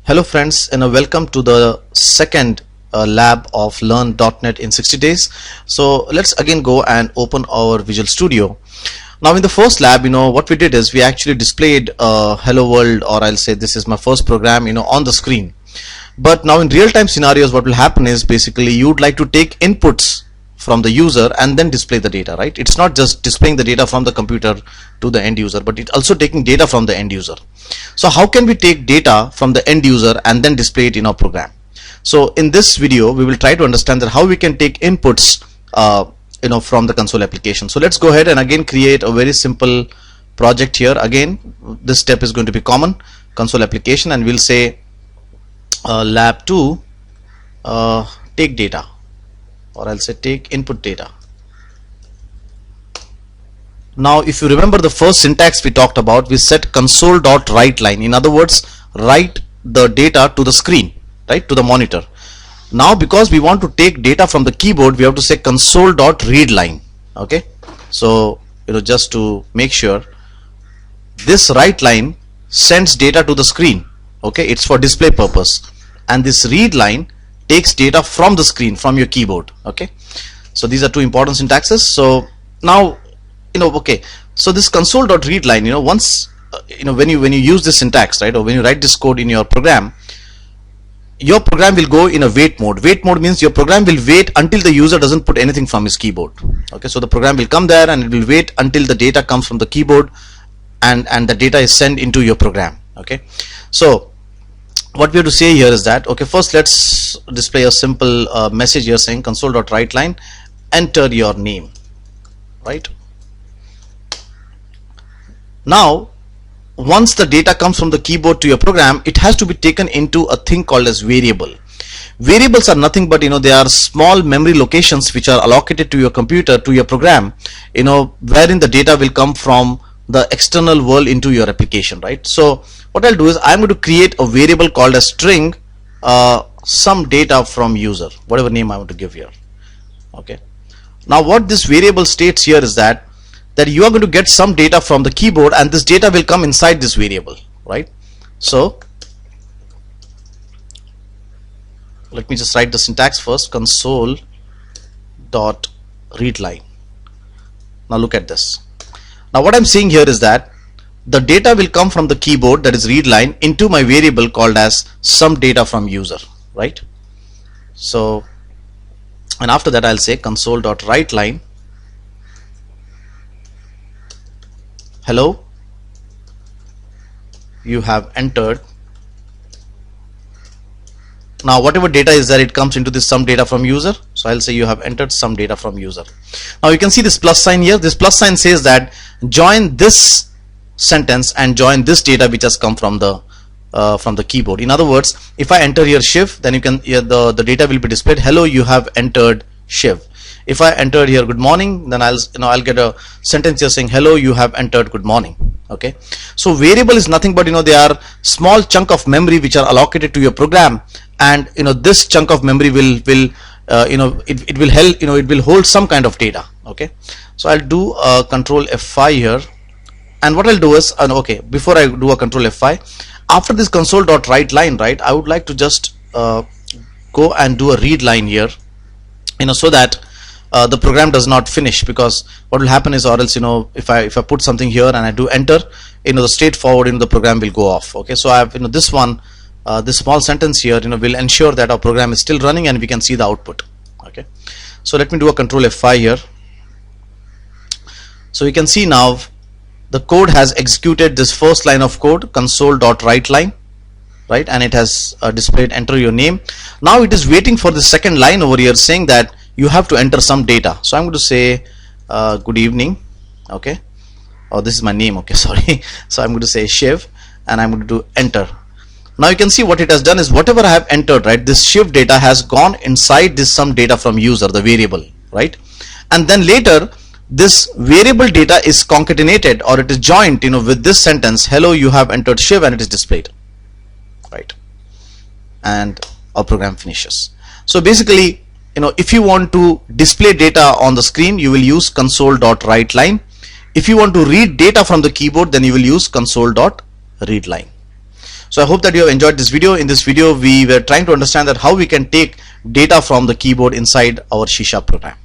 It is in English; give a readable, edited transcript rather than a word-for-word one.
Hello friends, and welcome to the second lab of Learn.NET in 60 days. So let's again go and open our Visual Studio. Now in the first lab, what we did is we actually displayed hello world, or I'll say this is my first program, on the screen. But now in real-time scenarios, what will happen is basically you'd like to take inputs from the user and then display the data, right? It's not just displaying the data from the computer to the end user, but it's also taking data from the end user. So how can we take data from the end user and then display it in our program? So in this video we will try to understand that how we can take inputs from the console application. So let's go ahead and again create a very simple project here. Again, this step is going to be common, console application, and we'll say lab 2 take data, or I'll say take input data. Now if you remember the first syntax we talked about, we set console.writeLine. In other words, write the data to the screen, right, to the monitor. Now because we want to take data from the keyboard, we have to say console.readLine. Okay, so just to make sure, this write line sends data to the screen. Okay, it's for display purpose, and this read line takes data from the screen, from your keyboard. Okay, so these are two important syntaxes. So now okay, so this console.readLine, once when you use this syntax, right, or when you write this code in your program will go in a wait mode. Wait mode means your program will wait until the user doesn't put anything from his keyboard. Okay, so the program will come there and it will wait until the data comes from the keyboard and the data is sent into your program. Okay, so what we have to say here is that, okay, first let's display a simple message here saying console.writeLine, enter your name, right? Now once the data comes from the keyboard to your program, it has to be taken into a thing called as variable. Variables are nothing but they are small memory locations which are allocated to your computer, to your program, wherein the data will come from the external world into your application, right? So what I'll do is I'm going to create a variable called as string some data from user, whatever name I want to give here. Okay, now what this variable states here is that you are going to get some data from the keyboard, and this data will come inside this variable, right? So let me just write the syntax first, console.readLine. Now look at this. Now what I'm saying here is that the data will come from the keyboard, that is readLine, into my variable called as some data from user, right? So, and after that I'll say console.writeLine, hello, you have entered. Now whatever data is there, it comes into this some data from user. So I'll say you have entered some data from user. Now you can see this plus sign here. This plus sign says that join this sentence and join this data which has come from the keyboard. In other words, if I enter here Shiv, then you can the data will be displayed, hello, you have entered Shiv. If I entered here good morning, then I'll get a sentence here saying hello, you have entered good morning. Okay, so variable is nothing but they are small chunk of memory which are allocated to your program, and this chunk of memory will it will help, it will hold some kind of data. Okay, so I'll do a control F5 here, and what I'll do is okay, before I do a control F5, after this console.writeLine, right, I would like to just go and do a read line here, so that the program does not finish, because what will happen is, or else if I put something here and I do enter, the straightforward the program will go off. Okay, so I have this one, this small sentence here will ensure that our program is still running and we can see the output. Okay, so let me do a control F5 here. So you can see now the code has executed this first line of code, console.writeLine, right, and it has displayed enter your name. Now it is waiting for the second line over here saying that you have to enter some data. So I'm going to say good evening. Okay, oh, this is my name. Okay, sorry. So I'm going to say Shiv, and I'm going to do enter. Now you can see what it has done is whatever I have entered, right, this Shiv data has gone inside this some data from user, the variable, right, and then later this variable data is concatenated, or it is joined with this sentence, hello, you have entered Shiv, and it is displayed, right, and our program finishes. So basically, if you want to display data on the screen, you will use console.writeLine. If you want to read data from the keyboard, then you will use console.readLine. So I hope that you have enjoyed this video. In this video we were trying to understand that how we can take data from the keyboard inside our C# program.